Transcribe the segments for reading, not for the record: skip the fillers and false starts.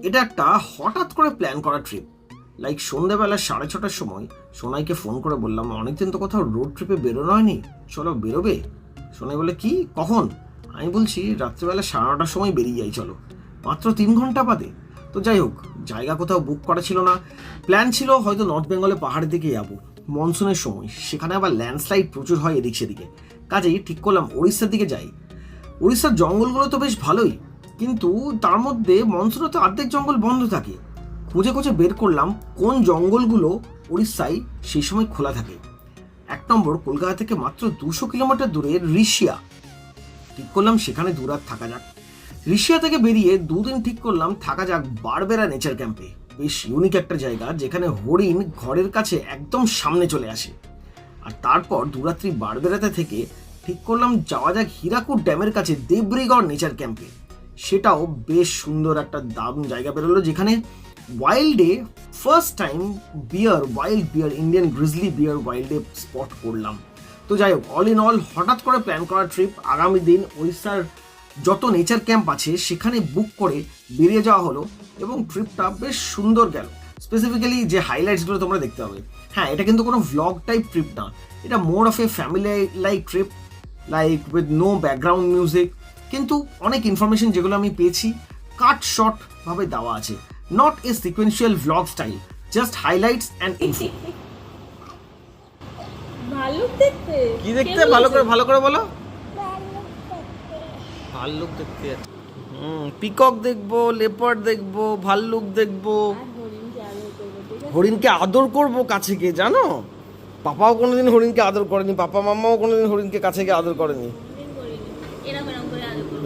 এটা একটা হঠাৎ করে প্ল্যান করা ট্রিপ। লাইক সন্ধ্যেবেলা 6:30টার সময় সোনাইকে ফোন করে বললাম, অনেকদিন তো কোথাও রোড ট্রিপে বেরোনো হয়নি, চলো বেরোবে। সোনাই বলে, কি কখন? আমি বলছি রাত্রিবেলা 9:30টার সময় বেরিয়ে যাই, চলো, মাত্র 3 ঘন্টা বাদে। তো যাই হোক, জায়গা কোথাও বুক করা ছিল না। প্ল্যান ছিল হয়তো নর্থ বেঙ্গলে পাহাড়ের দিকে যাবো, মনসুনের সময়, সেখানে আবার ল্যান্ডস্লাইড প্রচুর হয় এদিক সেদিকে। কাজেই ঠিক করলাম উড়িষ্যার দিকে যাই। উড়িষ্যার জঙ্গলগুলো তো বেশ ভালোই, কিন্তু তার মধ্যে মনসুনে তো অর্ধেক জঙ্গল বন্ধ থাকে। খুঁজে খুঁজে বের করলাম কোন জঙ্গলগুলো উড়িষ্যায় সেই সময় খোলা থাকে। 1 নম্বর, কলকাতা থেকে মাত্র 200 কিলোমিটার দূরে ঋষিয়া। ঠিক করলাম সেখানে দুরাত থাকা যাক। ঋষিয়া থেকে বেরিয়ে 2 দিন ঠিক করলাম থাকা যাক বারবেরা নেচার ক্যাম্পে। বেশ ইউনিক একটা জায়গা, যেখানে হরিণ ঘরের কাছে একদম সামনে চলে আসে। আর তারপর 2 রাত্রি বারবেরাতে থেকে ঠিক করলাম যাওয়া যাক হীরাকুদ ড্যামের কাছে দেবরিগড় নেচার ক্যাম্পে। সেটাও বেশ সুন্দর একটা দারুণ জায়গা বেরোলো, যেখানে ওয়াইল্ডে ফার্স্ট টাইম ওয়াইল্ড বিয়ার, ইন্ডিয়ান গ্রিজলি বিয়ার ওয়াইল্ডে স্পট করলাম। তো যাই হোক, অল ইন অল হঠাৎ করে প্ল্যান করা ট্রিপ। আগামী দিন উড়িষ্যার যত নেচার ক্যাম্প আছে সেখানে বুক করে বেরিয়ে যাওয়া হলো এবং ট্রিপটা বেশ সুন্দর গেল। স্পেসিফিক্যালি যে হাইলাইটসগুলো তোমরা দেখতে পাবে। হ্যাঁ, এটা কিন্তু কোনো ভ্লগ টাইপ ট্রিপ না, এটা more of a family like trip, like with no background music. কিন্তু অনেক ইনফরমেশন যেগুলো আমি পেয়েছি কাট শর্ট ভাবে দেওয়া আছে, not a sequential vlog style, just highlights and info. ভাল্লুক দেখতে? কি দেখতে? ভালো করে বলো। ভাল্লুক দেখতে। পিকক দেখবো, লেপার্ড দেখবো, ভাল্লুক দেখবো, হরিণকে আদর করবো কাছে গিয়ে। জানো, পাপাও কোনোদিন হরিণকে আদর করেনি, পাপা মাম্মাও কোনোদিন হরিণকে কাছে গিয়ে আদর করেনি।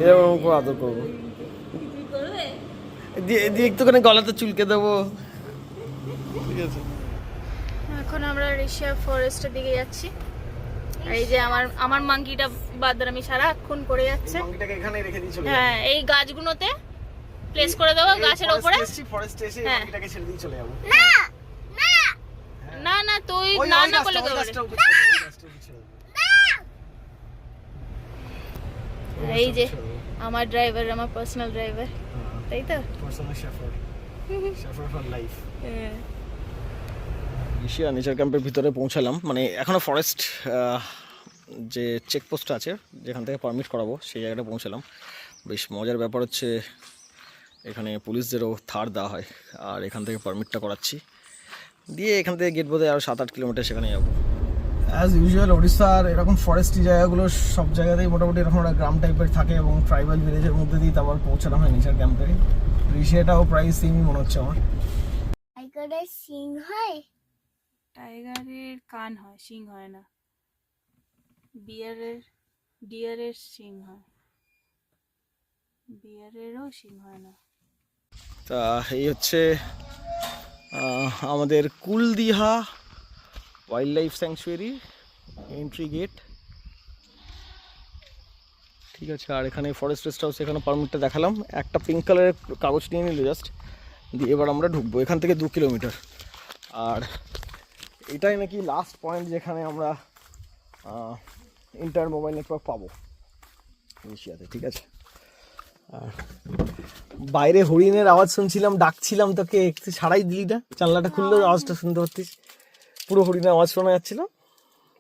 এরকম করে আদর করবো, দিয়ে একটুখানি গলাতে চুলকে দেবো। ঠিক আছে, এখন আমরা ঋষিয়া ফরেস্টের দিকে যাচ্ছি। আর এই যে আমার মাঙ্কিটা বাদরামি সারাক্ষণ করে যাচ্ছে। মাঙ্কিটাকে এখানে রেখে দিয়ে চলে যাবো। হ্যাঁ, এই গাছগুলোতে প্লেস করে দেবো, গাছের উপরে। ফরেস্টে এসে হ্যাঁ। মাঙ্কিটাকে ছেড়ে দিয়ে চলে যাবো। না তুই না করলে কি হবে? এই যে আমার ড্রাইভার, আমার পার্সোনাল ড্রাইভার, তাই তো? Personal chef for life. Rishia nature ক্যাম্পের ভিতরে পৌঁছালাম, মানে এখনো ফরেস্ট যে চেকপোস্ট আছে যেখান থেকে পারমিট করাবো সেই জায়গাটা পৌঁছালাম। বেশ মজার ব্যাপার হচ্ছে, এখানে পুলিশদেরও থার দেওয়া হয়, আর এখান থেকে পারমিটটা করাচ্ছি, দিয়ে এখান থেকে গেট বোধহয় আরও 7-8 কিলোমিটার সেখানে যাবো। অ্যাজ ইউজুয়াল ওড়িশার এরকম ফরেস্টি জায়গাগুলো সব জায়গাতেই মোটামুটি এরকম একটা গ্রাম টাইপের থাকে এবং ট্রাইবাল ভিলেজের মধ্যে দিয়ে তারপর পৌঁছানো হয় নেচার ক্যাম্পে। ঋষিয়াটাও প্রায় সেমই মনে হচ্ছে আমার। টাইগারের সিং হয়? টাইগারের কান হয়, শিং হয় না। ডিয়ারের শিং হয়, বিয়ারেরও শিং হয় না। তা এই হচ্ছে আমাদের Kuldiha wildlife sanctuary entry gate. ঠিক আছে, আর এখানে ফরেস্ট রেস্ট হাউস, এখানে পারমিটটা দেখালাম, একটা পিঙ্ক কালারের কাগজ নিয়ে নিল জাস্ট, দিয়ে এবার আমরা ঢুকবো। এখান থেকে 2 কিলোমিটার, আর এটাই নাকি লাস্ট পয়েন্ট যেখানে আমরা ইন্টার মোবাইল নেটওয়ার্ক পাবো এশিয়াতে। ঠিক আছে, আর বাইরে হরিণের আওয়াজ শুনছিলাম, ডাকছিলাম তোকে, একটু ছাড়াই দিলি না, জানলাটা খুললেও আওয়াজটা শুনতে পাচ্ছিস, পুরো হরিণের আওয়াজ শোনা যাচ্ছিল।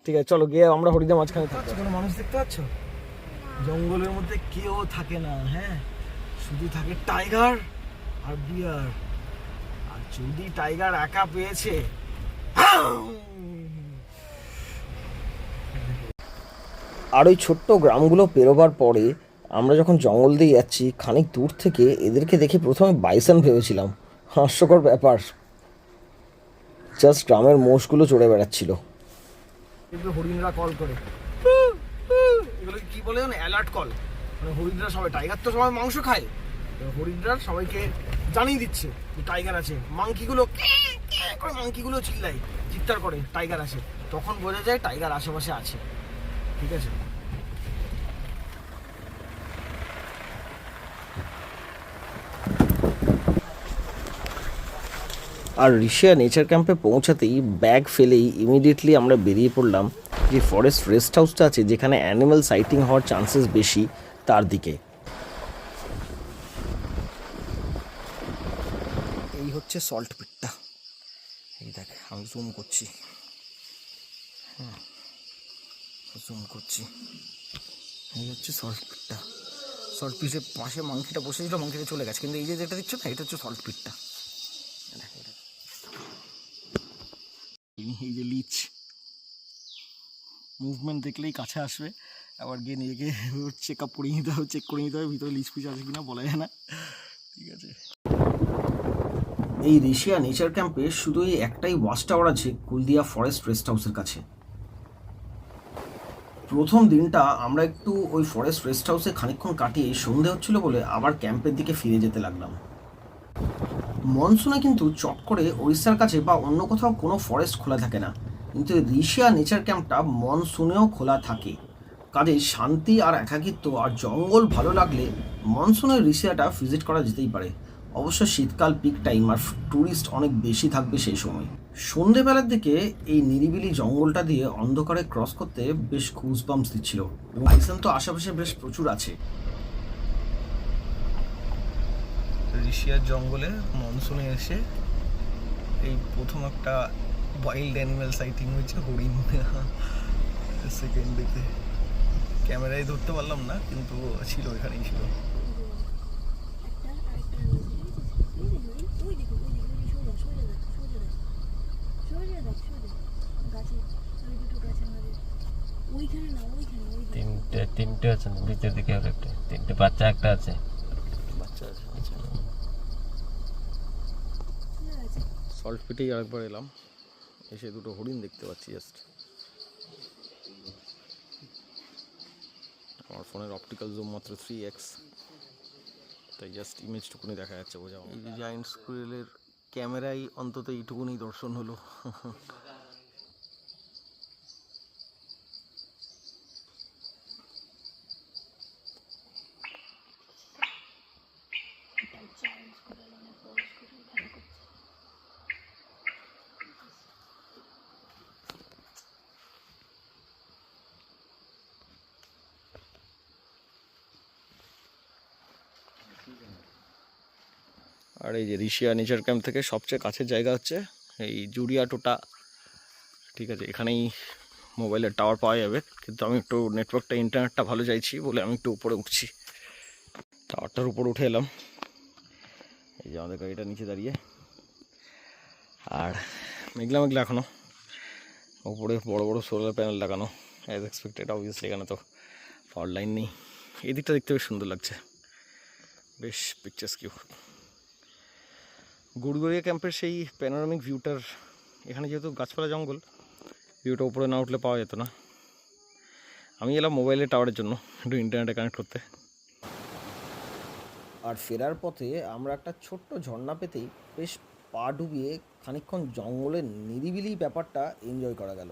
ঠিক আছে, চলো গিয়ে আমরা হরিণের মাঝখানে থাকছি। কোনো মানুষ দেখতে পাচ্ছ? জঙ্গলের মধ্যে কেউ থাকে না, হ্যাঁ, শুধু থাকে টাইগার আর বিয়ার। আর যদি টাইগার একা পেয়েছে, আর ওই ছোট্ট গ্রামগুলো পেরোবার পরে আমরা যখন জঙ্গল দিয়ে যাচ্ছি, খানিক দূর থেকে এদেরকে দেখে প্রথমে বাইসন ভেবেছিলাম। হাস্যকর ব্যাপার, জাস্ট গ্রামের মোষগুলো চড়ে বেড়াচ্ছিল। হরিণরা কল করে, এগুলো কি বলে জানো, অ্যালার্ট কল। মানে হরিণরা সবাই, টাইগার তো সবাই মাংস খায়, হরিণরা সবাইকে জানিয়ে দিচ্ছে যে টাইগার আছে। মাংকিগুলো মাংকিগুলো চিল্লায়, চিৎকার করে টাইগার আছে, তখন বোঝা যায় টাইগার আশেপাশে আছে। ঠিক আছে, আর ঋষিয়া নেচার ক্যাম্পে পৌঁছাতেই ব্যাগ ফেলেই ইমিডিয়েটলি আমরা বেরিয়ে পড়লাম যে ফরেস্ট রেস্ট হাউসটা আছে, যেখানে অ্যানিম্যাল সাইটিং হওয়ার চান্সেস বেশি, তার দিকে। হচ্ছে সল্ট পিটটা, এই দেখ আমি জুম করছি, হ্যাঁ জুম করছি, এই হচ্ছে সল্ট পিটটা। সল্ট পিটের পাশে মাংকিটা বসেছিল, মাংকিটা চলে গেছে, কিন্তু এই যে যেটা দিচ্ছ না এটা হচ্ছে সল্ট পিটটা। এই যে লিচ মুভমেন্ট দেখলেই কাছে আসবে, আবার গিয়ে নিজেকে চেক আপ করে নিতে হবে, চেক করে নিতে হবে ভিতরে লিচ পিচ আছে কিনা, বলা যায় না। ঠিক আছে, এই ঋষিয়া নেচার ক্যাম্পে শুধু এই একটাই ওয়াচ টাওয়ার আছে কুলদিয়া ফরেস্ট রেস্ট হাউসের কাছে। প্রথম দিনটা আমরা একটু ওই ফরেস্ট রেস্ট হাউসে খানিকক্ষণ কাটিয়ে সন্ধে হচ্ছিল বলে আবার ক্যাম্পের দিকে ফিরে যেতে লাগলাম। মনসুনে কিন্তু চট করে ওড়িশার কাছে বা অন্য কোথাও কোনো ফরেস্ট খোলা থাকে না, কিন্তু ঋষিয়া নেচার ক্যাম্পটা মনসুনেও খোলা থাকে। কাজেই শান্তি আর একাকিত্ব আর জঙ্গল ভালো লাগলে মনসুনের ঋষিয়াটা ভিজিট করা যেতেই পারে। অবশ্য শীতকাল পিক টাইম আর ট্যুরিস্ট অনেক বেশি থাকবে সেই সময়। সন্ধেবেলার দিকে এই নিরিবিলি জঙ্গলটা দিয়ে অন্ধকারে ক্রস করতে বেশ গুজবাম্পস দিচ্ছিল। বাইসন তো আশেপাশে বেশ প্রচুর আছে। ঋষিয়ার জঙ্গলে মনসুনে এসে এই প্রথম একটা ওয়াইল্ড অ্যানিমেল সাইটিং হয়েছে, হরিণ। সেকেন্ড দিকে ক্যামেরায় ধরতে পারলাম না, কিন্তু ছিল, এখানেই ছিল। তিনটে আছে নিচের দিকে, একটা তিনটে বাচ্চা, একটা আছে বাচ্চা আছে। সল্ট পিটেই আরেকবার এলাম, এসে দুটো হরিণ দেখতে পাচ্ছি জাস্ট। আমার ফোনের অপটিক্যাল জুম মাত্র 3x, তাই জাস্ট ইমেজটুকুনি দেখা যাচ্ছে, বোঝা। এই যে জায়ান্ট স্কুইরেলের ক্যামেরায় অন্তত এইটুকুনি দর্শন হলো। আর এই যে ঋষিয়া নেচার ক্যাম্প থেকে সবচেয়ে কাছের জায়গা হচ্ছে এই জুড়িয়া টোটা। ঠিক আছে, এখানেই মোবাইলের টাওয়ার পাওয়া যাবে, কিন্তু আমি একটু নেটওয়ার্কটা ইন্টারনেটটা ভালো চাইছি বলে আমি একটু উপরে উঠছি। টাওয়ারটার উপর উঠে এলাম, এই যে আমাদের গাড়িটা নিচে দাঁড়িয়ে, আর মেঘলা মেঘলা এখনও, উপরে বড় বড় সোলার প্যানেল লাগানো অ্যাজ এক্সপেক্টেড। অবভিয়াসলি এখানে তো পাওয়ার লাইন নেই। এই দিকটা দেখতে বেশ সুন্দর লাগছে, বেশ পিকচার্স কিউ। গুড়গড়িয়া ক্যাম্পের সেই প্যানোরামিক ভিউটার, এখানে যেহেতু গাছপালা জঙ্গল, ভিউটা উপরে না উঠলে পাওয়া যেত না। আমি এলাম মোবাইলের টাওয়ারের জন্য একটু ইন্টারনেটে কানেক্ট করতে। আর ফেরার পথে আমরা একটা ছোট্ট ঝর্ণা পেতেই বেশ পা ডুবিয়ে খানিকক্ষণ জঙ্গলের নিরিবিলি ব্যাপারটা এনজয় করা গেল।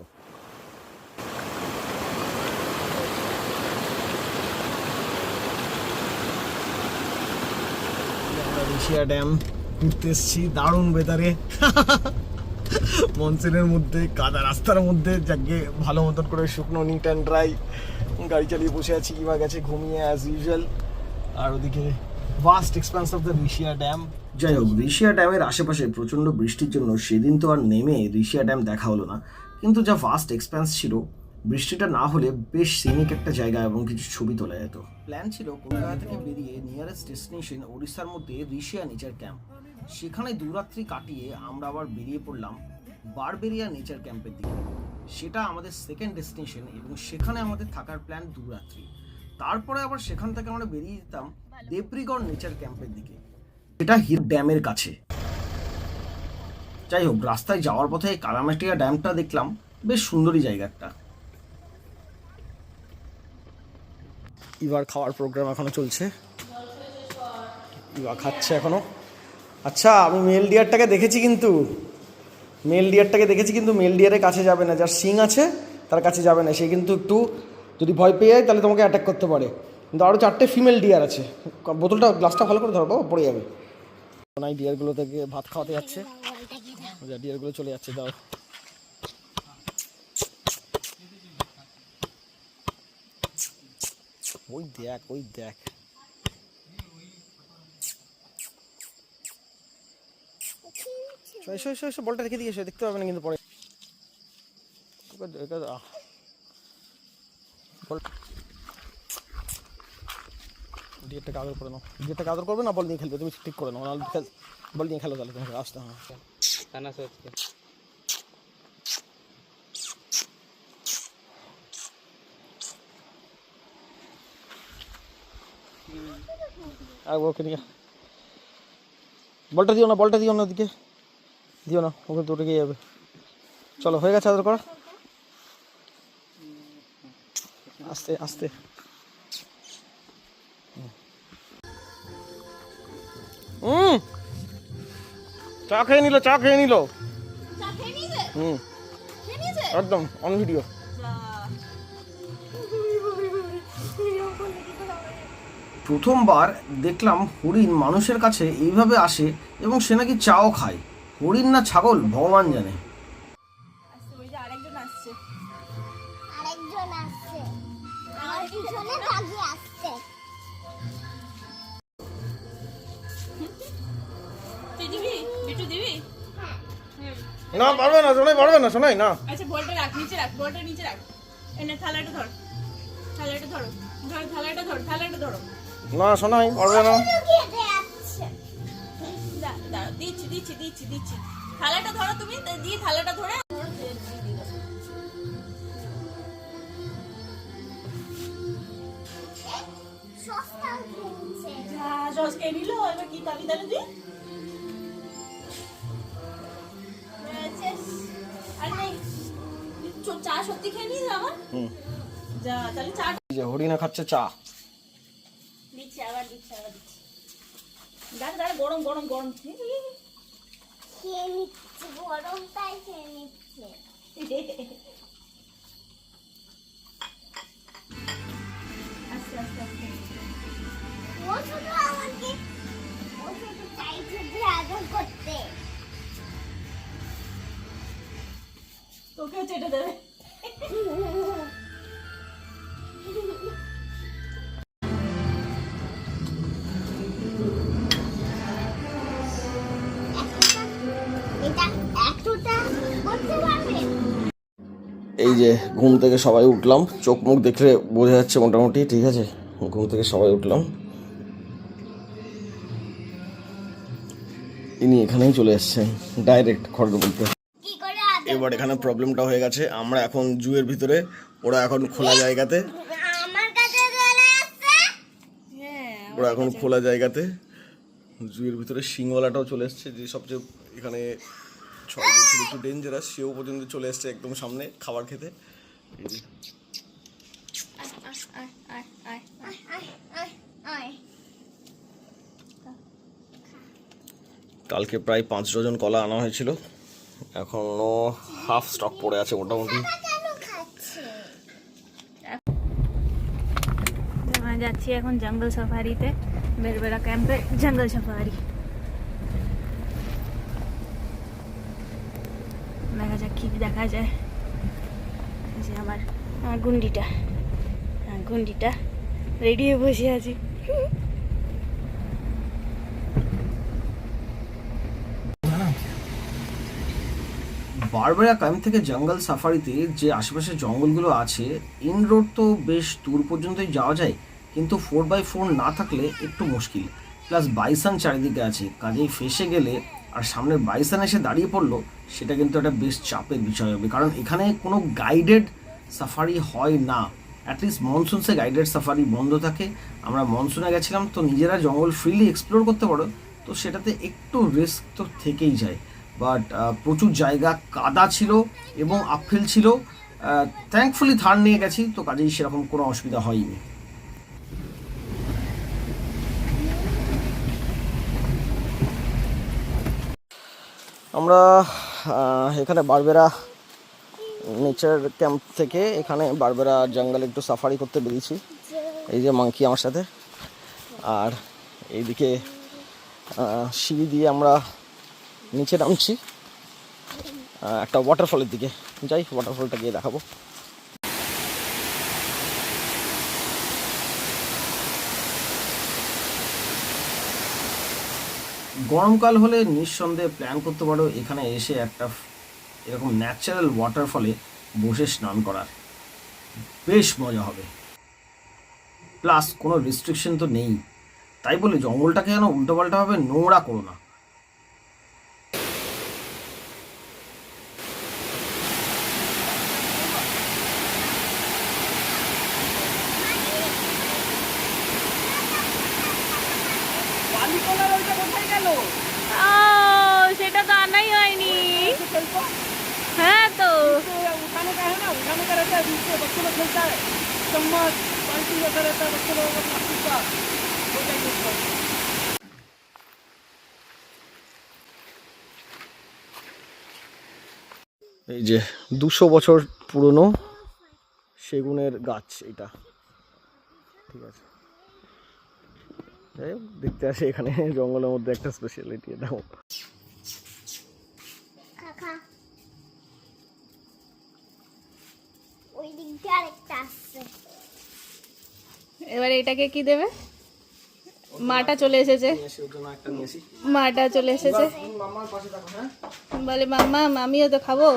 আমরা ঋষিয়া ড্যাম ঘুরতে এসেছি দারুণ ওয়েদারে, মনসুনের মধ্যে, কাদা রাস্তার মধ্যে, যাকে ভালো মতন করে শুকনো নিট অ্যান্ড ড্রাই গাড়ি চালিয়ে বসে আছি। ইমা গেছে ঘুমিয়ে অ্যাজ ইউজুয়াল, আর ওদিকে vast expanse of the Rishia dam. যাই হোক, ঋষিয়া ড্যামের আশেপাশে প্রচণ্ড বৃষ্টির জন্য সেদিন তো আর নেমে ঋষিয়া ড্যাম দেখা হলো না, কিন্তু যা ভাস্ট এক্সপ্যান্স ছিল, বৃষ্টিটা না হলে বেশ সিনিক একটা জায়গা এবং কিছু ছবি তোলা যেত। প্ল্যান ছিল কলকাতা থেকে বেরিয়ে নিয়ারেস্ট ডেস্টিনেশন ওড়িশার মধ্যে ঋষিয়া নেচার ক্যাম্প, সেখানে দুরাত্রি কাটিয়ে আমরা আবার বেরিয়ে পড়লাম বারবেরিয়া নেচার ক্যাম্পের দিকে। সেটা আমাদের সেকেন্ড ডেস্টিনেশন এবং সেখানে আমাদের থাকার প্ল্যান দুরাত্রি। তারপরে আবার সেখান থেকে আমরা বেরিয়ে যেতাম দেবরিগড় নেচার ক্যাম্পের দিকে, এটা হির ড্যামের কাছে। যাই হোক, রাস্তায় যাওয়ার পথে কালামাটিয়া ড্যামটা দেখলাম, বেশ সুন্দরই জায়গা একটা। এবার খাওয়ার প্রোগ্রাম এখনো চলছে, ইবা খাচ্ছে এখনো। আচ্ছা, আমি মেল ডিয়ারটাকে দেখেছি, কিন্তু মেল ডিয়ারের কাছে যাবে না, যার সিং আছে তার কাছে যাবে না। সে কিন্তু একটু যদি ভয় পেয়ে যায় তাহলে তোমাকে অ্যাটাক করতে পারে। কিন্তু আরও 4টে ফিমেল ডিয়ার আছে। বোতলটা, গ্লাসটা ভালো করে ধরো, পড়ে যাবে। নাই, ডিয়ারগুলো থেকে ভাত খাওয়াতে যাচ্ছে, ডিয়ারগুলো চলে যাচ্ছে। দাও, ওই দেখ, ওই দেখ, এসো এসো এসো, বলটা রেখে দিয়ে এসো, দেখতে পাবে না কিন্তু পরে। গেটটাকে আদর করে নাও, গেটটাকে আদর করবে না, বল নিয়ে খেলবে, তুমি ঠিক করে নাও, নাহলে বল নিয়ে খেলো, তাহলে তোমাকে আসতে হবে। खाना सोच के ওকে নিয়ে বলটা দিও না, বলটা দিও না, ওদিকে দিও না, ওকে তো উঠে গিয়ে যাবে। চলো, হয়ে গেছে আদর করা, আস্তে আস্তে। চা খেয়ে নিল, চা খেয়ে নিল, একদম অন ভিডিও। প্রথমবার দেখলাম হরিণ মানুষের কাছে এইভাবে আসে এবং সে নাকি চাও খায়। হরিণ না ছাগল ভগবান জানে। আরেকজন আসছে, আমার পিছনে দাগি আসছে। না পারবে না, শোনাই পারবে না, শোনাই না। আচ্ছা বলটা রাখ, নিচে রাখ, বলটা নিচে রাখ। এনে থালাটা ধর, থালাটা ধরো, ধর থালাটা ধর, থালাটা ধরো। না শোনাই পারবে না। দাঁড়াও, দিচ্ছি দিচ্ছি দিচ্ছি দিচ্ছি। থালাটা ধরো তুমি, দিয়ে থালাটা ধরে সস খেয়ে নিল। এবার কি তালি তালি দি? আর নেই, চা সত্যি খেয়ে নিয়ে আমার যা, তাহলে চা যে হরিণা খাচ্ছে চা। দিচ্ছি, আবার দিচ্ছি, আবার দিচ্ছি। দাঁড়া দাঁড়া, গরম গরম গরম। খেয়ে নিচ্ছে, গরমটাই খেয়ে নিচ্ছে। আস্তে আস্তে আস্তে। ও শুধু আমাকে, ও শুধু চাইছে যে আদর করতে। তোকেও চেটে দেবে। এটা এতটা করতে পারবে? এই যে ঘুম থেকে সবাই উঠলাম, চোখ মুখ দেখলে বোঝা যাচ্ছে মোটামুটি ঠিক আছে। ঘুম থেকে সবাই উঠলাম, ইনি এখানেই চলে এসছেন ডাইরেক্ট ঘরের মধ্যে। কি করে আদর? এবার এখানে প্রবলেমটা হয়ে গেছে, আমরা এখন জুয়ের ভিতরে, ওরা এখন খোলা জায়গাতে। আমার কাছে চলে আসছে। ওরা এখন খোলা জায়গাতে, জুয়ের ভিতরে সিংওয়ালাটাও চলে এসছে, যে সবচেয়ে এখানে ছয় বছর একটু ডেঞ্জারাস, সেও পর্যন্ত চলে এসছে একদম সামনে খাবার খেতে। কালকে প্রায় 5 ডজন কলা আনা হয়েছিল, এখনো হাফ স্টক পড়ে আছে মোটামুটি। কেন খাচ্ছে? আমরা যাচ্ছি এখন জঙ্গল সাফারিতে, বেরবেড়া ক্যাম্পে জঙ্গল সাফারি। দেখা যাক কি দেখা যায়। যে আমার গুন্ডিটা, গুন্ডিটা রেডি হয়ে বসে আছি। বারবেরা ক্যাম্প থেকে জঙ্গল সাফারিতে যে আশেপাশে জঙ্গলগুলো আছে, ইন রোড তো বেশ দূর পর্যন্তই যাওয়া যায়, কিন্তু 4x4 না থাকলে একটু মুশকিল। প্লাস বাইসান চারিদিকে আছে, কাজেই ফেসে গেলে আর সামনের বাইসান এসে দাঁড়িয়ে পড়লো, সেটা কিন্তু একটা বেশ চাপের বিষয় হবে, কারণ এখানে কোনো গাইডেড সাফারি হয় না। অ্যাটলিস্ট মনসুনসে গাইডেড সাফারি বন্ধ থাকে। আমরা মনসুনে গেছিলাম, তো নিজেরা জঙ্গল ফ্রিলি এক্সপ্লোর করতে পারো, তো সেটাতে একটু রিস্ক তো থেকেই যায়। বাট প্রচুর জায়গা কাদা ছিল এবং আপহিল ছিল। থ্যাঙ্কফুলি থার নিয়ে গেছি, তো কাজেই সেরকম কোনো অসুবিধা হয়নি। আমরা এখানে বারবেরা নেচার ক্যাম্প থেকে এখানে বারবেরা জঙ্গলে একটু সাফারি করতে বেরিয়েছি। এই যে মাংকি আমার সাথে, আর এইদিকে সিঁড়ি দিয়ে আমরা নিচে নামছি একটা ওয়াটারফলের দিকে। যাই, ওয়াটারফলটা গিয়ে দেখাবো। গরমকাল হলে নিঃসন্দেহে প্ল্যান করতে পারো এখানে এসে একটা এরকম ন্যাচারাল ওয়াটারফলে বসে স্নান করার, বেশ মজা হবে। প্লাস কোনো রেস্ট্রিকশন তো নেই, তাই বলে জঙ্গলটাকে যেন উল্টোপাল্টাভাবে নোংরা করো না। ও সেটা তো আনাই হয়নি। হ্যাঁ তো उठाने का है ना, उठाने का रहता है, बीच में बच्चों लोग खेलता है, चम्मच बाल्टी जैसा रहता है बच्चों लोगों का प्लास्टिक का, हो जाएगी उसको। এই যে 200 বছর পুরনো সেগুনের গাছ এটা, ঠিক আছে। যাই হোক, দেখতে আসে এখানে জঙ্গলের মধ্যে একটা স্পেশালিটি এটাও। কাকা ওই দিকটা আরেকটা আসছে। এবারে এটাকে কি দেবে? মাটা চলে এসেছে, মাটা চলে এসেছে। বলে মাম্মা আমিও তো খাবো।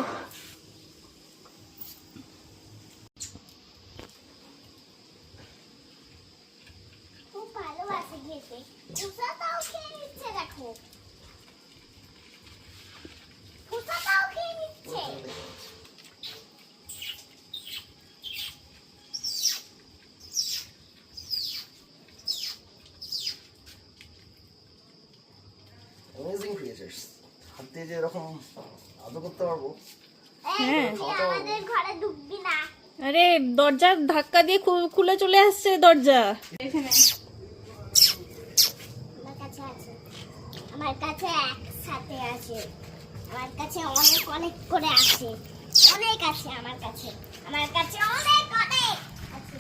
খুব ভালোবাসে খেতে, ফুসাটাও খেয়ে নিচ্ছে, দেখো ফুসাটাও খেয়ে নিচ্ছে। অ্যামেজিং ক্রিয়েচার্স, হাত দিয়ে যে এরকম আদর করতে পারবো। হ্যাঁ আমাদের ঘরে ঢুকবি না। আরে দরজা ধাক্কা দিয়ে খুলে চলে আসছে দরজা। এখানে আমার কাছে আছে, আমার কাছে একসাথে আছে, আমার কাছে অনেক অনেক করে আছে, অনেক আছে আমার কাছে, আমার কাছে অনেক অনেক আছে।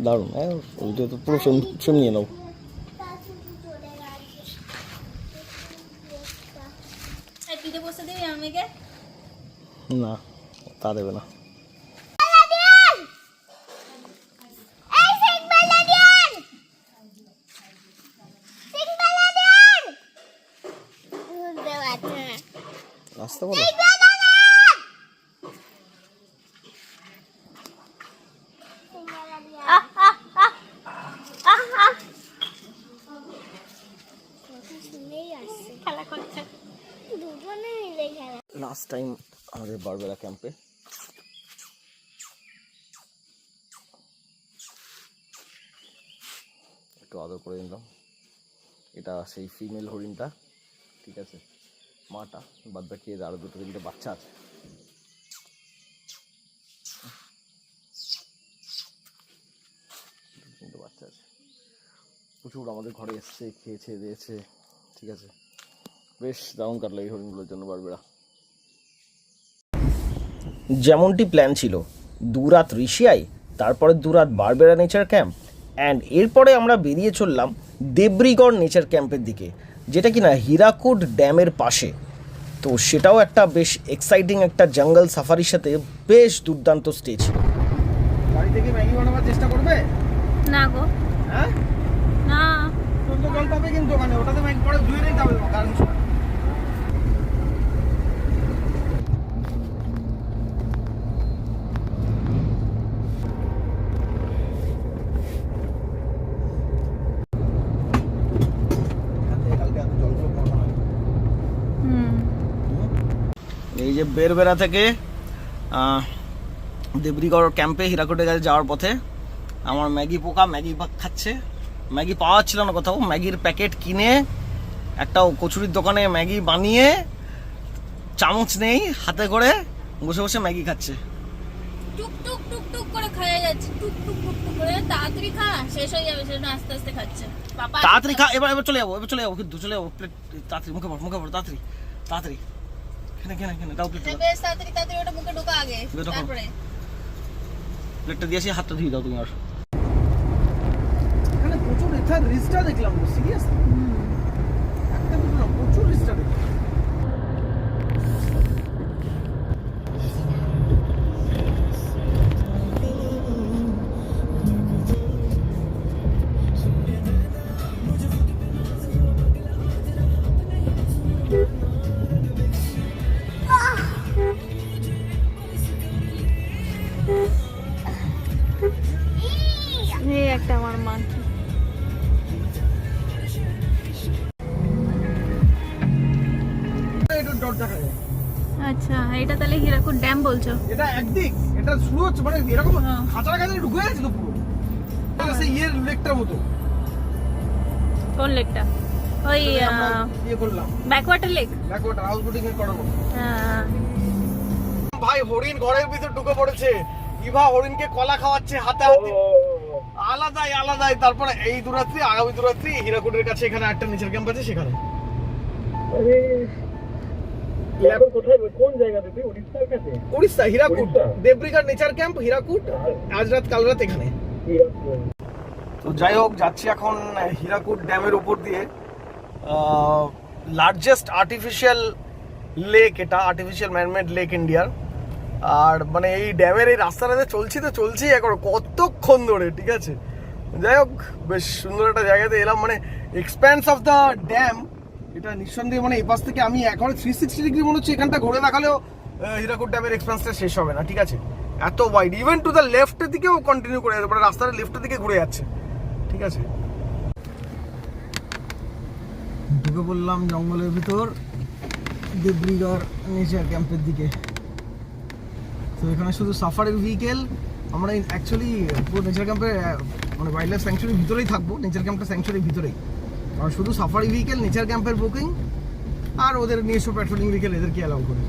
দারুণ, হ্যাঁ ওইটা তো পুরো সেম নিয়ে নাও। পিঠে বসে দিবি আমাকে? না, তা দেবে না। আসতে বলো। খেলা করছে দুজনে মিলে খেলা। লাস্ট টাইম আমাদের বারবেরা ক্যাম্পে একটু আদর করে নিলাম। এটা সেই ফিমেল হরিণটা, ঠিক আছে, মাটা, বাদ বাকি আরো 2-3টে বাচ্চা আছে। বাচ্চা আছে প্রচুর, আমাদের ঘরে এসছে, খেয়েছে দিয়েছে, ঠিক আছে। বেশ দারুণ কাটলো এই হরিণগুলোর জন্য বারবেরা। যেমনটি প্ল্যান ছিল, 2 রাত ঋষিয়ায়, তারপরে 2 রাত বারবেরা নেচার ক্যাম্প, অ্যান্ড এরপরে আমরা বেরিয়ে চললাম দেবরিগড় নেচার ক্যাম্পের দিকে, যেটা কিনা হীরাকুড ড্যামের পাশে। তো সেটাও একটা বেশ এক্সাইটিং একটা জঙ্গল সাফারির সাথে বেশ দুর্দান্ত স্টে ছিল। বাড়ি থেকে ম্যাগি বানাবার চেষ্টা করবে? না গো, হ্যাঁ না সুন্দর জল পাবে কিন্তু ওখানে, ওটাতে ম্যাগি পরে ধুয়ে নিতে হবে কারণ এই যে বেরবেরা থেকে দেবরিগড় ক্যাম্পে হীরাকুডের কাছে যাওয়ার পথে আমার ম্যাগি পোকা ম্যাগি খাচ্ছে। ম্যাগি পাওয়া ছিল না কোথাও, ম্যাগির প্যাকেট কিনে একটা কচুরির দোকানে ম্যাগি বানিয়ে চামচ নেই হাতে করে বসে বসে ম্যাগি খাচ্ছে। টুক টুক টুক টুক করে খাইয়ে যাচ্ছে, টুক টুক টুক টুক করে। তাড়াতাড়ি খা, শেষ হয়ে যাবে, সেজন্য আস্তে আস্তে খাচ্ছে। পাপা তাড়াতাড়ি খা, এবার চলে যাবো, এবার চলে যাবো, কিন্তু চলে যাবো। প্লেট তাড়াতাড়ি মুখে পড় তাড়াতাড়ি তাড়াতাড়ি। কেন দাও প্লেট, বেশ তাড়াতাড়ি তাড়াতাড়ি ওটা মুখে ঢোকা আগে, তারপরে প্লেটটা দিয়েছি, হাতটা ধুয়ে দাও তুমি। আর এখানে প্রচুর রিস্কটা দেখলাম, সিরিয়াস একটা দুটো না, প্রচুর রিস্কটা দেখলাম। ডট দেখা যায়। আচ্ছা, এটা তাহলে হীরাকুদ ড্যাম বলছো? এটা একদিক, এটা শুরু হচ্ছে মানে এরকম হ্যাঁ। খাঁচার কাছে ঢুকে আছে তো পুরো। এটা সেই ইয়ের লেকটার মতো। কোন লেকটা? ওই আমরা ইয়ে করলাম Backwater lake. Backwater house boating এর করার মতো। হ্যাঁ। ভাই হরিণ ঘরের ভিতর ঢুকে পড়েছে। ইভা হরিণকে কলা খাওয়াচ্ছে হাতে হাতে। আলাদাই। তারপরে এই দুরাত্রি, আগামী দুরাত্রি হীরাকুদের কাছে এখানে একটা নেচার ক্যাম্প আছে সেখানে। এখন কোথায়, কোন জায়গাতে তুই? উড়িষ্যার কাছে? উড়িষ্যা, হীরাকুদ, উড়িষ্যা। Debrigarh nature camp Hirakud. আজ রাত কাল রাত এখানে। তো যাই হোক, যাচ্ছি এখন হীরাকুদ ড্যামের উপর দিয়ে। লার্জেস্ট আর্টিফিশিয়াল লেক, এটা আর্টিফিশিয়াল ম্যানমেড লেক ইন্ডিয়ার। আর মানে এই ড্যামের এই রাস্তাটাতে চলছি এখন কতক্ষণ ধরে, ঠিক আছে। যাই হোক, বেশ সুন্দর একটা জায়গাতে এলাম, মানে এক্সপ্যান্স অফ দ্য ড্যাম। এটা নিঃসন্দেহে মানে এই পাশ থেকে আমি এখন 360 ডিগ্রি মনে হচ্ছে এখানটা ঘুরে দেখালেও হীরাকুদ ড্যামের এক্সপ্যান্সটা শেষ হবে না, ঠিক আছে। এত ওয়াইড, ইভেন টু দ্য লেফটের দিকেও কন্টিনিউ করে যাচ্ছে, মানে রাস্তার লেফটের দিকে ঘুরে যাচ্ছে, ঠিক আছে। ঢুকে পড়লাম জঙ্গলের ভিতর দেবরিগার নেচার ক্যাম্পের দিকে। তো এখানে শুধু সাফারির ভেহিকেল। আমরা অ্যাকচুয়ালি পুরো নেচার ক্যাম্পে মানে ওয়াইল্ড লাইফ স্যাংচুরির ভিতরেই থাকবো, নেচার ক্যাম্পটা স্যাংচুরির ভিতরেই। আর শুধু সাফারি ভেহিকেল, নেচার ক্যাম্পের বুকিং, আর ওদের নিজস্ব পেট্রোলিং ভেহিকেল এদেরকে অ্যালাউ করে।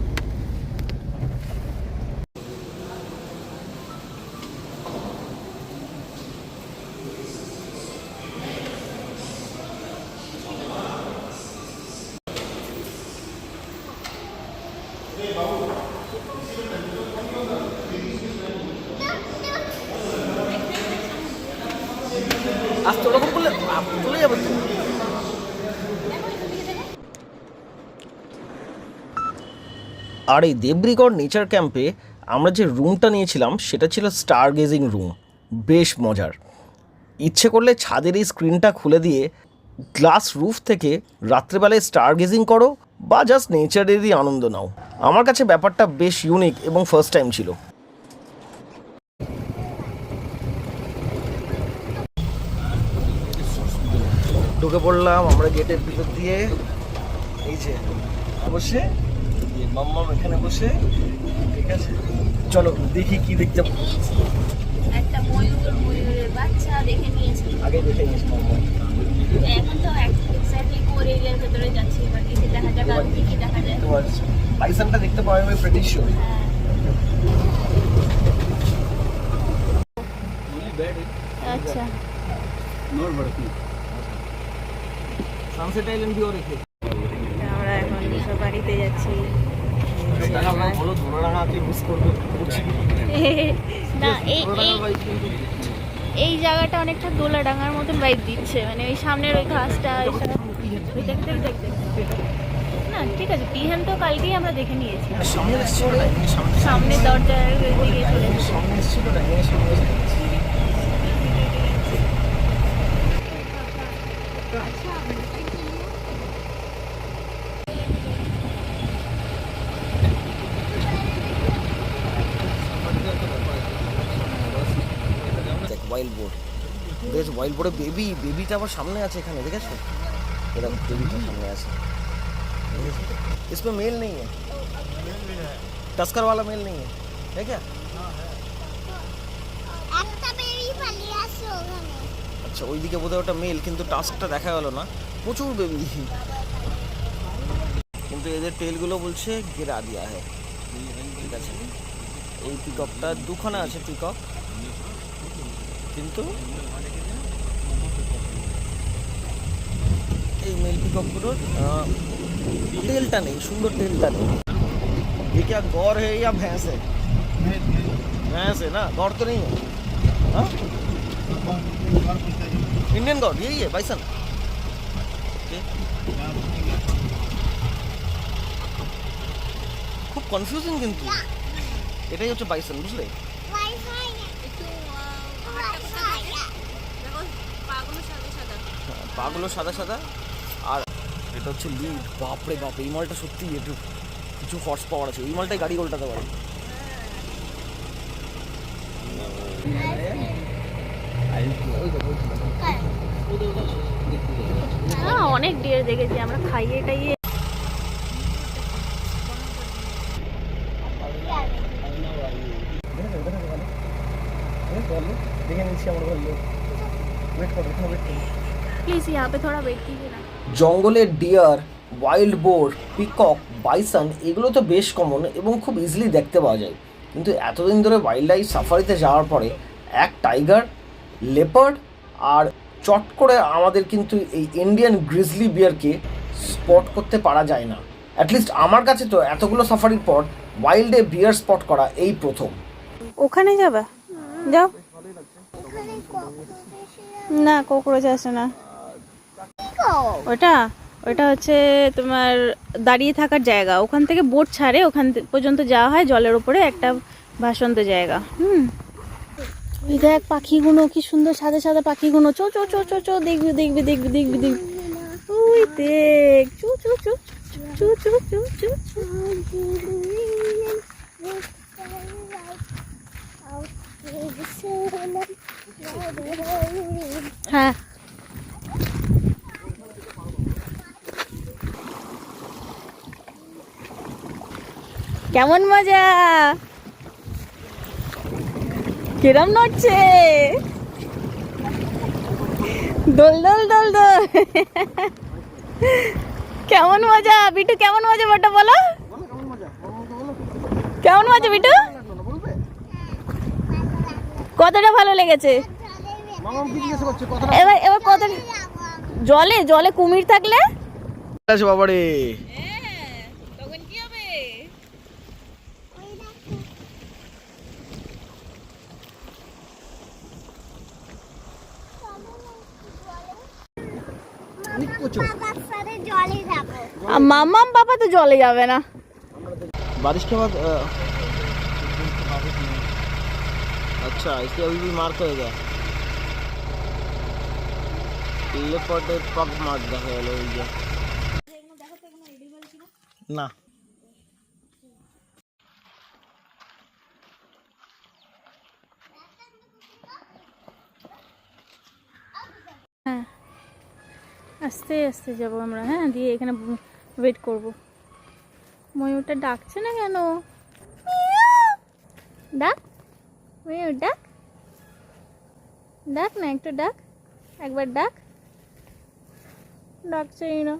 আজ তো ওরকম করলে চলে যাবে তো। আর এই দেবরিগড় নেচার ক্যাম্পে আমরা যে রুমটা নিয়েছিলাম সেটা ছিল স্টার গেজিং রুম। বেশ মজার। ইচ্ছে করলে ছাদের এই স্ক্রিনটা খুলে দিয়ে গ্লাস রুফ থেকে রাত্রেবেলায় স্টার গেজিং করো বা জাস্ট নেচারেরই আনন্দ নাও। আমার কাছে ব্যাপারটা বেশ ইউনিক এবং ফার্স্ট টাইম ছিল। ঢুকে পড়লাম আমরা গেটের ভিতর দিয়ে। এই যে বসে মাম্মাম এখানে বসে, ঠিক আছে। চলো দেখি কি দেখতে একটা ময়ূরের বাচ্চা দেখে নিয়েছি। আগে দেখে নিয়েছি মাম্মাম। এখন তো এক্স্যাক্টলি কোর এরিয়ার ভেতরে যাচ্ছি, এবার কিছু দেখা যাক আর কি দেখা যায়। তোমার বাইসনটা দেখতে পাওয়া যাবে প্রিটি শিওর। আচ্ছা, সানসেট আইল্যান্ড ভিউ রেখে আমরা এখন সব বাড়িতে যাচ্ছি। বলো ধুলোডাঙ্গাকে মিস করবে না, এই জায়গাটা অনেকটা দোলাডাঙ্গার মতন ভাইব দিচ্ছে, মানে ওই সামনের ওই ঘাসটা দেখতে না, ঠিক আছে। পিহেন তো কালকেই আমরা দেখে নিয়েছি, সামনে দরজার দিকে চলে ওয়াইল্ড বোর্ড। বেশ ওয়াইল্ড বোর্ডে বেবিটা আবার সামনে আছে এখানে, দেখেছো? এরকম বেবিটা সামনে আছে। इसमें मेल नहीं है, टस्कर वाला मेल नहीं है क्या? একটা বেবি পালিয়ে আসছে ওখানে। আচ্ছা, ওইদিকে বোধহয় ওটা মেল, কিন্তু টাস্কটা দেখা গেল না। প্রচুর বেবি, কিন্তু এদের টেলগুলো বলছে গেরা দিয়া है, ঠিক আছে। এই পিকআপটা দুখানা আছে পিকআপ, কিন্তু এই মেল পিকআপগুলোর टेलटा नहीं, सुंदर टेलटा नहीं। ये क्या गौर है या भैंस है? भैंस है ना, गौर तो नहीं है। हाँ, इंडियन गौर यही है, बाइसन। খুব কনফিউজিং, কিন্তু এটাই হচ্ছে বাইসন, বুঝলে? ওয়াইফাই একটু ওয়াইফাই পাগুলো সাদা সাদা। আর এটা হচ্ছে লিড। বাপরে বাপ, এই মালটা সত্যি একটু কিছু হর্স পাওয়ার আছে। এই মালটাই গাড়ি উল্টাতে পারে। অনেক ডিয়ার দেখেছি আমরা, খাইয়ে টাইয়ে। দেখে নিচ্ছি আমার ভাই ওয়েট করো, এখানে ওয়েট করো। प्लीज यहाँ पे थोड़ा वेट कीजिए ना। জঙ্গলের deer, wild boar, peacock, bison এগুলো তো বেশ কমন এবং খুব ইজিলি দেখতে পাওয়া যায়, কিন্তু এতদিন ধরে ওয়াইল্ড লাইফ সাফারিতে যাওয়ার পরে এক টাইগার, লেপার্ড আর চট করে আমাদের কিন্তু এই ইন্ডিয়ান গ্রিজলি বিয়ারকে স্পট করতে পারা যায় না। অ্যাটলিস্ট আমার কাছে তো এতগুলো সাফারির পর ওয়াইল্ডে বিয়ার স্পট করা এই প্রথম। ওখানে যাবে, যাও। না ককরোচ আসে না। ওটা ওটা হচ্ছে তোমার দাঁড়িয়ে থাকার জায়গা, ওখান থেকে বোট ছাড়ে, ওখান পর্যন্ত যাওয়া হয় জলের উপরে, একটা ভাসন্ত জায়গা। এই দেখ পাখিগুলো কি সুন্দর, সাদা সাদা পাখিগুলো। চো চো চো চো চো, দেখবি দেখবি দেখবি দেখবি দেখবি। ওই দেখ, চো চো চো চো চো চো চো চো। হ্যাঁ কেমন মজা, কিরম নড়ছে, দোল দোল দোল দোল। কেমন মজা বিটু, কেমন মজা বটা বলো, কেমন মজা বিটু, কতটা ভালো লেগেছে? এবার এবার কতটা জলে, জলে কুমির থাকলে আছে বাবারে। তখন কি হবে? জলে যাবো। মামাম পাপা তো জলে যাবে না। बारिश के बाद अच्छा इसके अभी भी मार्क होएगा लेपर्ड पग मार देखा गया ना। হ্যাঁ আস্তে আস্তে যাবো আমরা। হ্যাঁ দিয়ে এখানে ওয়েট করব। ময়ূরটা ডাকছে না কেন? ডাক ময়ূর, ডাক ডাক না, একটু ডাক, একবার ডাক। ডাকছেই না।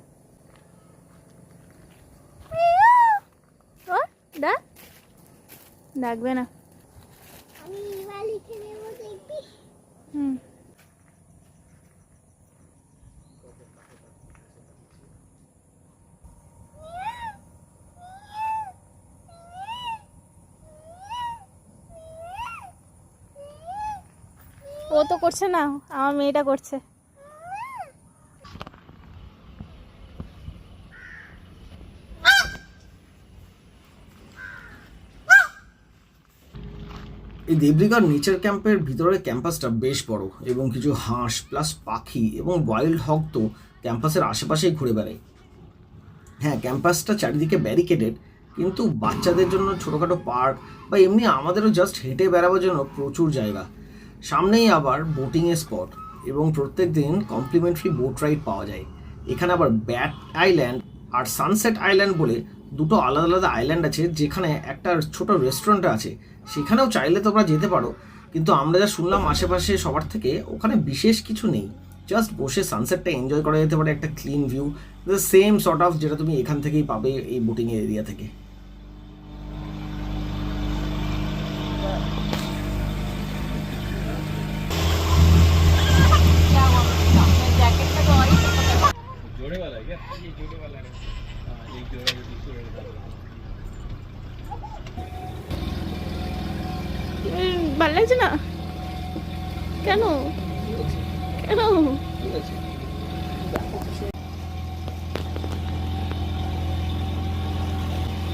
ও ডাক, ডাকবে না। আমি এবার লিখে দেবো, দেখবি? হুম ও তো করছে না, আমার মেয়েটা করছে। এই দেবরিগার নেচার ক্যাম্পের ভিতরে ক্যাম্পাসটা বেশ বড় এবং কিছু হাঁস প্লাস পাখি এবং ওয়াইল্ড হগ তো ক্যাম্পাসের আশেপাশেই ঘুরে বেড়ায়। হ্যাঁ ক্যাম্পাসটা চারিদিকে ব্যারিকেডেড, কিন্তু বাচ্চাদের জন্য ছোটোখাটো পার্ক বা এমনি আমাদেরও জাস্ট হেঁটে বেড়াবার জন্য প্রচুর জায়গা। সামনেই আবার বোটিংয়ের স্পট এবং প্রত্যেক দিন কমপ্লিমেন্টারি বোট রাইড পাওয়া যায়। এখানে আবার ব্যাট আইল্যান্ড আর সানসেট আইল্যান্ড বলে দুটো আলাদা আলাদা আইল্যান্ড আছে, যেখানে একটা ছোট রেস্টুরেন্ট আছে, সেখানেও চাইলে তোমরা যেতে পারো। কিন্তু আমরা যা শুনলাম আশেপাশে সবার থেকে, ওখানে বিশেষ কিছু নেই, জাস্ট বসে সানসেটটা এনজয় করা যেতে পারে, একটা clean view, the same sort of যেটা তুমি এখান থেকেই পাবে এই বোটিং এরিয়া থেকে। जोड़े वाला है क्या? ये जोड़े वाला है। हाँ एक जोड़ा ये दूसरे जोड़े वाला। ভালো লাগছে না কেন? কেন?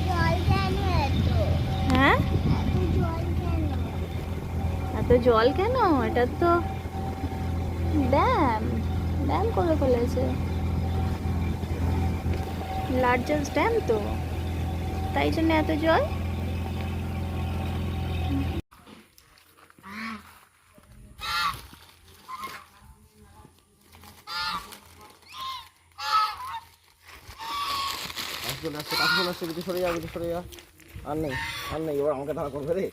জল কেন এত? হ্যাঁ জল কেন? এত জল কেন? এটা তো ড্যাম, ড্যাম করে ফেলেছে, লার্জেস্ট ড্যাম তো, তাই জন্য এত জল। কাছে আসছে, কিছু সরে যা, কিছু সরে যা। আর নেই, আর নেই, এবার আমাকে ধারা করবে রে।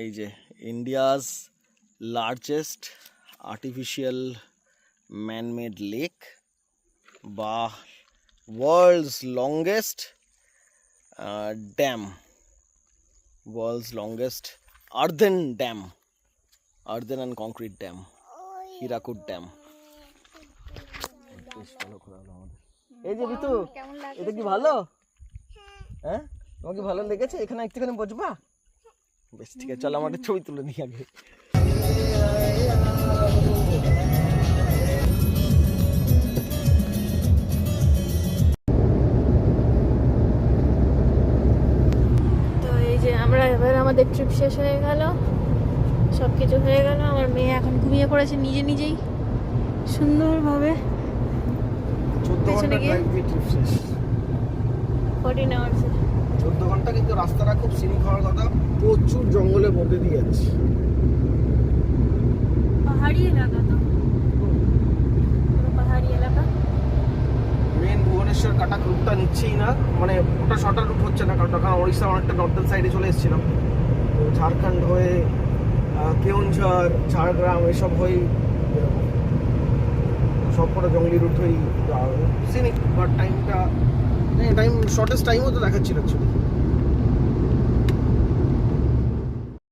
এই যে India's largest artificial manmade lake বা world's longest dam, world's longest earthen dam, earthen and concrete dam, Hirakud dam. বেশ ভালো ঘোরা হলো আমাদের। এই যে ঋতু, কেমন লাগে? এটা কি ভালো? হ্যাঁ, তোমার কি ভালো লেগেছে? এখানে একটুখানি বসবা? বেশ, ঠিক আছে, চলো আমার একটা ছবি তুলে নিই আগে। তো এই যে আমরা এবার আমাদের ট্রিপ শেষ হয়ে গেল, সব কিছু হয়ে গেল। আমার মেয়ে এখন ঘুমিয়ে পড়েছে নিজে নিজেই সুন্দরভাবে। 14 পেছনে ঘন্টা গিয়ে? ড্রাইভ দিয়ে ট্রিপ শেষ। 14 hours 14 ঘন্টা, কিন্তু রাস্তাটা খুব সিনিক হওয়ার কথা, প্রচুর জঙ্গলের মধ্যে দিয়ে যাচ্ছি। পাহাড়ি এলাকা, তো পুরো পাহাড়ি এলাকা। মেন ভুবনেশ্বর কাটাক রুটটা নিচ্ছেই না, মানে ওটা শর্টার রুট হচ্ছে না, কারণ তখন ওড়িশা অনেকটা নর্দার্ন সাইডে চলে এসেছিলাম। তো ঝাড়খণ্ড হয়ে কেওনঝড়, ঝাড়গ্রাম এসব হয়েই বেরোবো। সব কটা জঙ্গলি রুট হয়েই সিনিক, বাট টাইম শর্টেস্ট টাইমও তো দেখাচ্ছিল অ্যাকচুয়ালি।